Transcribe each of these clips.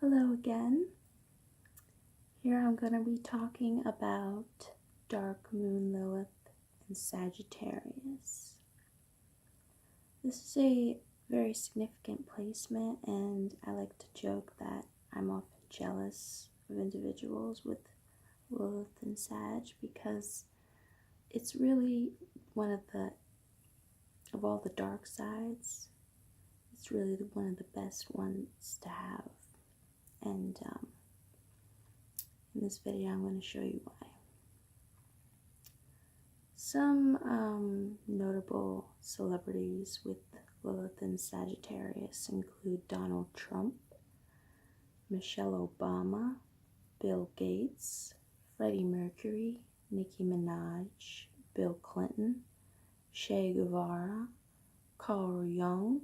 Hello again. Here I'm going to be talking about Dark Moon Lilith and Sagittarius. This is a very significant placement, and I like to joke that I'm often jealous of individuals with Lilith and Sag because it's really one of all the dark sides, it's really one of the best ones to have. And in this video, I'm going to show you why. Some notable celebrities with Lilith and Sagittarius include Donald Trump, Michelle Obama, Bill Gates, Freddie Mercury, Nicki Minaj, Bill Clinton, Che Guevara, Carl Jung,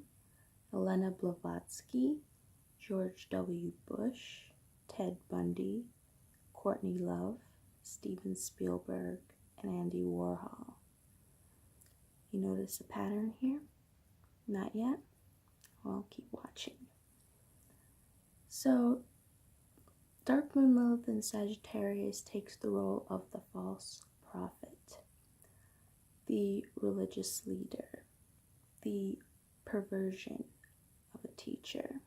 Elena Blavatsky, George W. Bush, Ted Bundy, Courtney Love, Steven Spielberg, and Andy Warhol. You notice a pattern here? Not yet? Well, keep watching. So, Dark Moon Lilith in Sagittarius takes the role of the false prophet, the religious leader, the perversion of a teacher.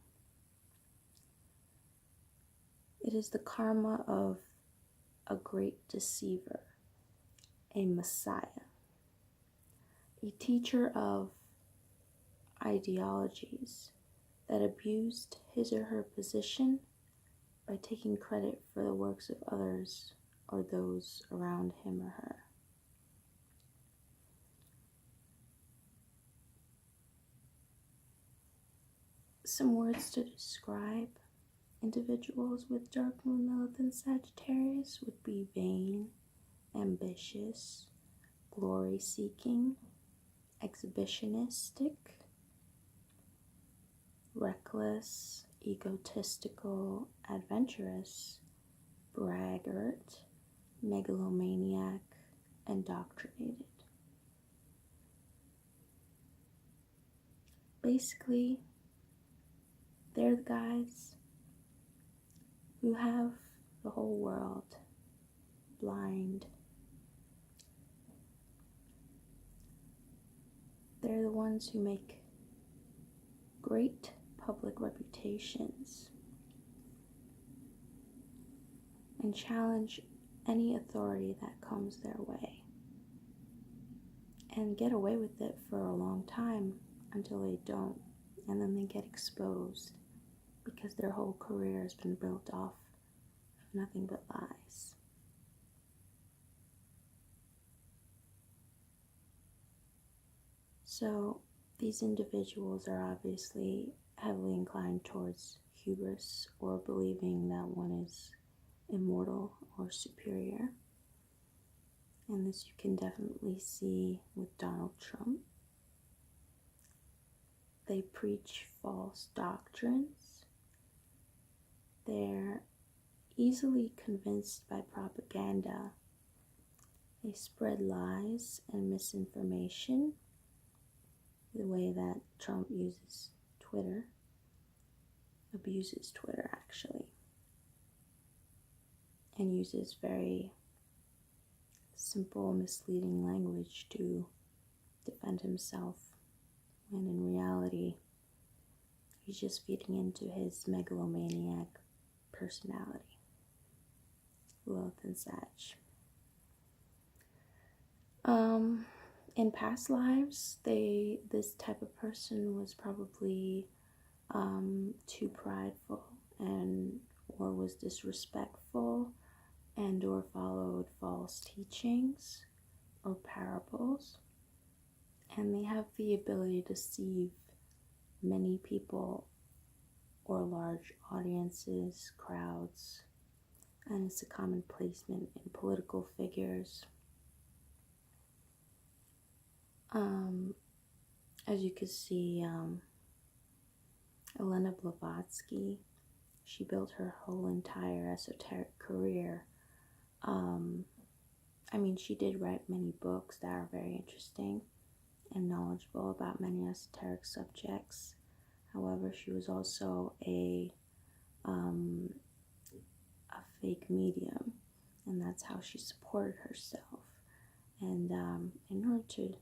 It is the karma of a great deceiver, a messiah, a teacher of ideologies that abused his or her position by taking credit for the works of others or those around him or her. Some words to describe individuals with Dark Moon Lilith and Sagittarius would be vain, ambitious, glory-seeking, exhibitionistic, reckless, egotistical, adventurous, braggart, megalomaniac, indoctrinated. Basically, they're the guys who have the whole world blind. They're the ones who make great public reputations and challenge any authority that comes their way and get away with it for a long time until they don't, and then they get exposed because their whole career has been built off of nothing but lies. So these individuals are obviously heavily inclined towards hubris or believing that one is immortal or superior. And this you can definitely see with Donald Trump. They preach false doctrines. They're easily convinced by propaganda. They spread lies and misinformation. The way that Trump uses Twitter, abuses Twitter actually, and uses very simple, misleading language to defend himself, when in reality, he's just feeding into his megalomaniac personality, Lilith and Sag. In past lives, this type of person was probably too prideful or was disrespectful and or followed false teachings or parables, and they have the ability to deceive many people or large audiences, crowds, and it's a common placement in political figures. As you can see, Elena Blavatsky, she built her whole entire esoteric career. She did write many books that are very interesting and knowledgeable about many esoteric subjects. However, she was also a medium, and that's how she supported herself. And in order to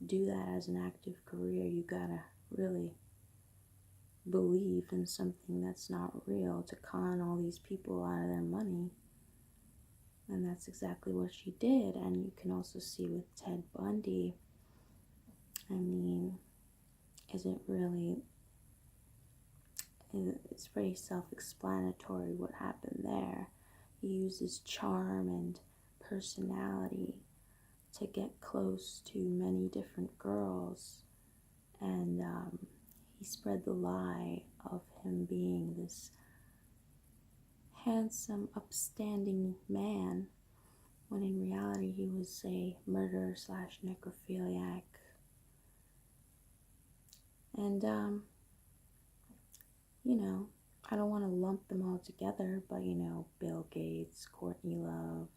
do that as an active career, you gotta really believe in something that's not real to con all these people out of their money. And that's exactly what she did. And you can also see with Ted Bundy, I mean, it's pretty self-explanatory what happened there. He uses charm and personality to get close to many different girls, and he spread the lie of him being this handsome, upstanding man, when in reality he was a murderer slash necrophiliac. And you know, I don't want to lump them all together, but you know, Bill Gates, Courtney Love,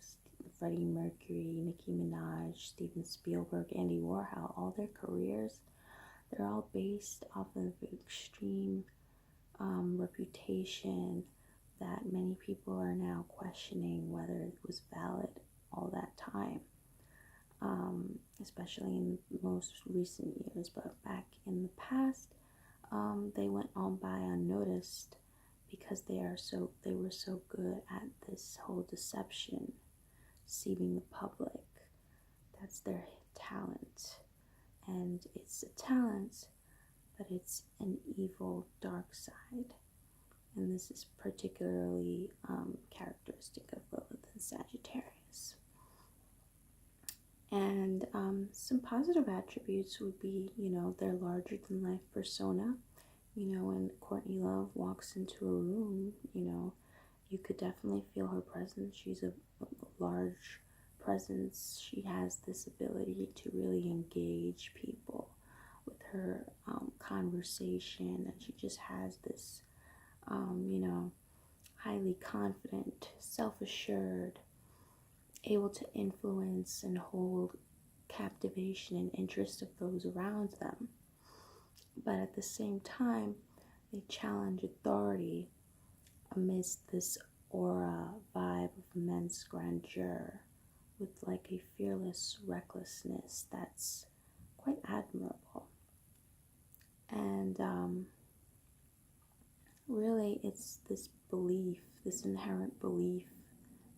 Freddie Mercury, Nicki Minaj, Steven Spielberg, Andy Warhol, all their careers, they're all based off of extreme reputation that many people are now questioning whether it was valid all that time, especially in the most recent years. But back in the past, they went on by unnoticed because they were so good at this whole deception, deceiving the public. That's their talent, and it's a talent, but it's an evil, dark side. And this is particularly characteristic of Lilith and Sagittarius. And some positive attributes would be, you know, their larger-than-life persona. You know, when Courtney Love walks into a room, you know, you could definitely feel her presence. She's a large presence. She has this ability to really engage people with her conversation, and she just has this, you know, highly confident, self-assured, able to influence and hold captivation and interest of those around them. But at the same time, they challenge authority amidst this aura vibe of immense grandeur, with like a fearless recklessness that's quite admirable. And really, it's this belief, this inherent belief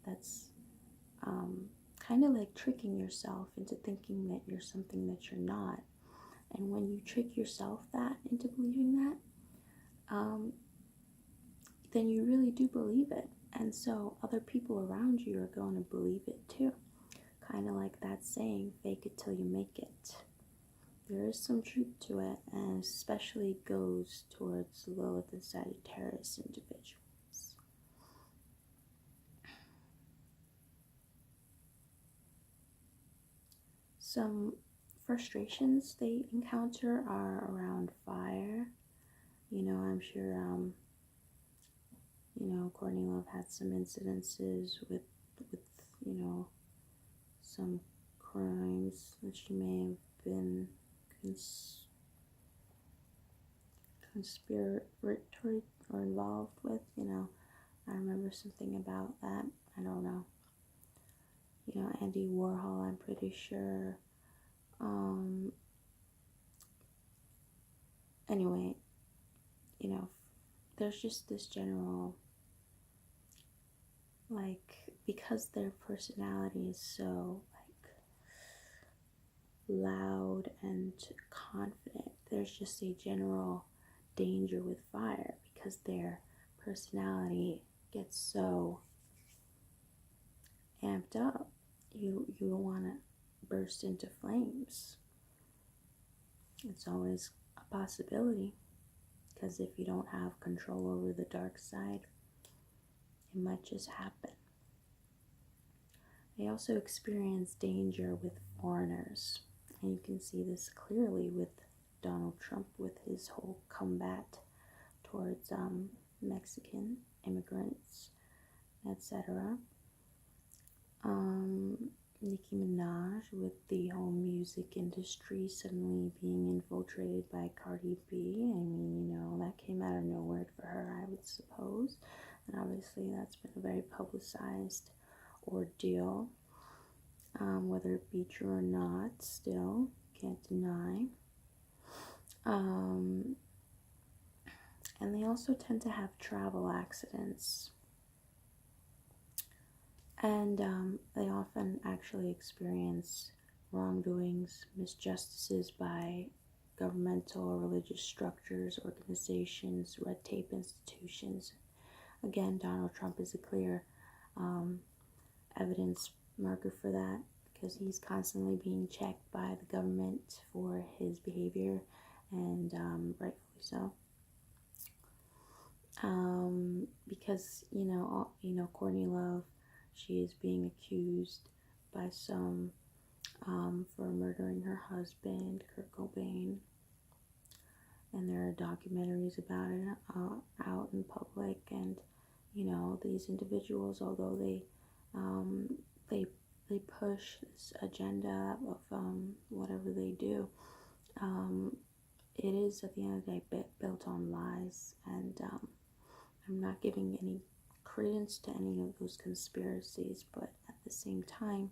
that's kind of like tricking yourself into thinking that you're something that you're not. And when you trick yourself into believing that, then you really do believe it. And so other people around you are going to believe it too. Kind of like that saying, fake it till you make it. There is some truth to it, and especially goes towards Lilith and Sagittarius individuals. Some frustrations they encounter are around fire. You know, I'm sure, you know, Courtney Love had some incidences with, you know, some crimes that she may have been conspiratory or involved with. You know, I remember something about that. I don't know. You know, Andy Warhol, I'm pretty sure. Anyway, you know, there's just this general, like, because their personality is so, like, loud and confident, there's just a general danger with fire because their personality gets so amped up. You don't want to burst into flames. It's always a possibility, because if you don't have control over the dark side, it might just happen. They also experience danger with foreigners, and you can see this clearly with Donald Trump with his whole combat towards Mexican immigrants, etc. Nicki Minaj with the whole music industry suddenly being infiltrated by Cardi B. I mean, you know, that came out of nowhere for her, I would suppose. and obviously that's been a very publicized ordeal. Whether it be true or not, still can't deny. And they also tend to have travel accidents. And they often actually experience wrongdoings, misjustices by governmental or religious structures, organizations, red tape institutions. Again, Donald Trump is a clear evidence marker for that, because he's constantly being checked by the government for his behavior, and rightfully so. Because Courtney Love, she is being accused by some for murdering her husband, Kurt Cobain, and there are documentaries about it out in public. And these individuals, although they push this agenda of whatever they do, it is at the end of the day built on lies, and I'm not giving any credence to any of those conspiracies, but at the same time,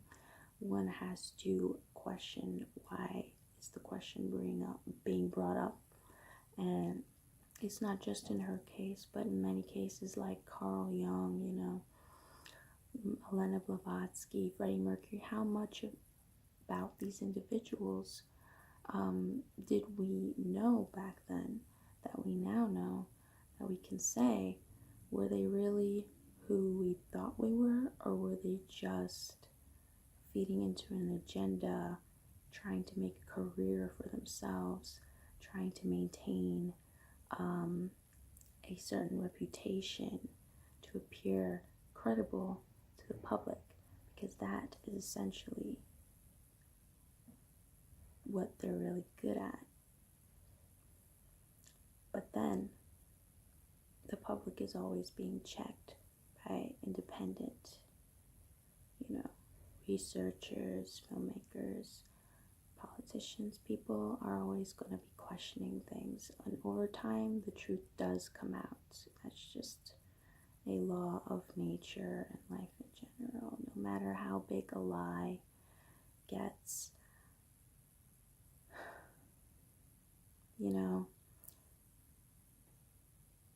one has to question, why is the question being brought up? And it's not just in her case, but in many cases like Carl Jung, Elena Blavatsky, Freddie Mercury. How much about these individuals did we know back then that we now know, that we can say, were they really who we thought we were, or were they just feeding into an agenda, trying to make a career for themselves, trying to maintain a certain reputation to appear credible to the public, because that is essentially what they're really good at. But then the public is always being checked by independent, researchers, filmmakers, politicians. People are always going to be questioning things, and over time the truth does come out. That's just a law of nature and life in general. No matter how big a lie gets,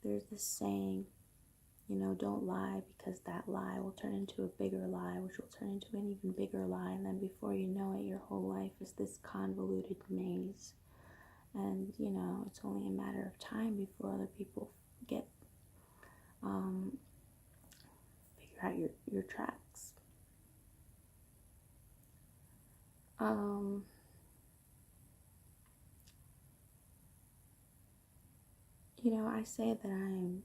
there's this saying, don't lie, because that lie will turn into a bigger lie, which will turn into an even bigger lie, and then before you know it, your whole life is this convoluted maze. And it's only a matter of time before other people figure out your tracks. I say that I'm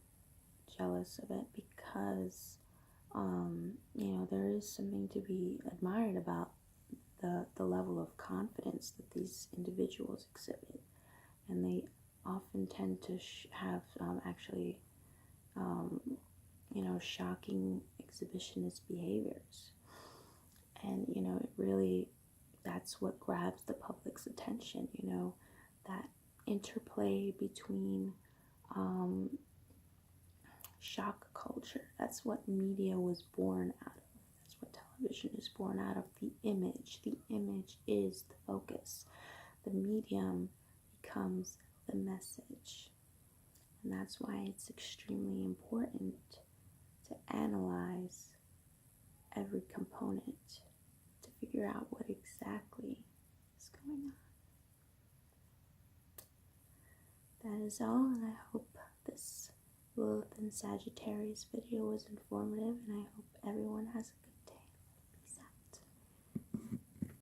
jealous of it because there is something to be admired about the level of confidence that these individuals exhibit, and they often tend to have actually shocking exhibitionist behaviors, and it really, that's what grabs the public's attention, that interplay between shock culture. That's what media was born out of. That's what television is born out of. The image. The image is the focus. The medium becomes the message. And that's why it's extremely important to analyze every component to figure out what exactly is going on. That is all, and I hope this Lilith and Sagittarius video was informative, and I hope everyone has a good